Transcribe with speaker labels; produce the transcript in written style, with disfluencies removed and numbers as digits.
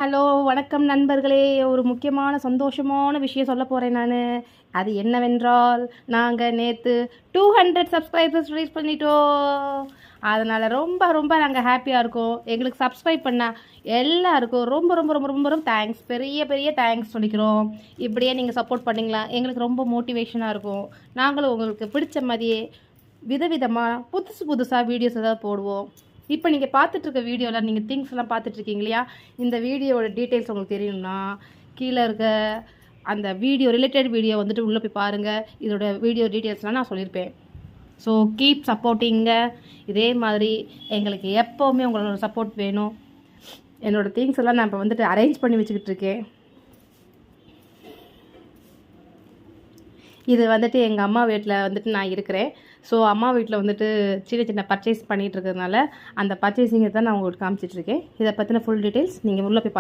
Speaker 1: Hello வணக்கம் நண்பர்களே. ஒரு முக்கியமான சந்தோஷமான விஷயம் சொல்ல போகிறேன் நான். அது என்னவென்றால் நாங்கள் நேற்று 200 சப்ஸ்கிரைபர்ஸ் ரீச் பண்ணிட்டோம். அதனால் ரொம்ப ரொம்ப நாங்கள் ஹாப்பியாக இருக்கோம். எங்களுக்கு சப்ஸ்கிரைப் பண்ண எல்லாருக்கும் ரொம்ப ரொம்ப ரொம்ப ரொம்ப ரொம்ப தேங்க்ஸ், பெரிய பெரிய தேங்க்ஸ் சொல்லிக்கிறோம். இப்படியே நீங்கள் சப்போர்ட் பண்ணிங்களா எங்களுக்கு ரொம்ப மோட்டிவேஷனாக இருக்கும். நாங்களும் உங்களுக்கு பிடிச்ச மாதிரியே விதவிதமாக புதுசாக வீடியோஸ் ஏதாவது போடுவோம். இப்போ நீங்கள் பார்த்துட்ருக்க வீடியோவில் நீங்கள் திங்ஸ்லாம் பார்த்துட்ருக்கீங்க இல்லையா? இந்த வீடியோவோட டீட்டெயில்ஸ் உங்களுக்கு தெரியணும்னா கீழே இருக்க அந்த வீடியோ ரிலேட்டட் வீடியோ வந்துட்டு உள்ளே போய் பாருங்கள். இதோட வீடியோ டீட்டெயில்ஸ்லாம் நான் சொல்லியிருப்பேன். ஸோ கீப் சப்போர்ட்டிங்க. இதே மாதிரி எங்களுக்கு எப்போவுமே உங்களோட சப்போர்ட் வேணும். என்னோடய திங்ஸ் எல்லாம் நான் இப்போ வந்துட்டு அரேஞ்ச் பண்ணி வச்சுக்கிட்டு இருக்கேன். இது வந்துட்டு எங்கள் அம்மா வீட்டில் வந்துட்டு நான் இருக்கிறேன். ஸோ அம்மா வீட்டில் வந்துட்டு சின்ன சின்ன பர்ச்சேஸ் பண்ணிகிட்டு இருக்கிறதுனால அந்த பர்ச்சேசிங்கை தான் நான் உங்களுக்கு காமிச்சிட்ருக்கேன். இதை பற்றின ஃபுல் டீட்டெயில்ஸ் நீங்கள் உள்ளே போய் பார்த்து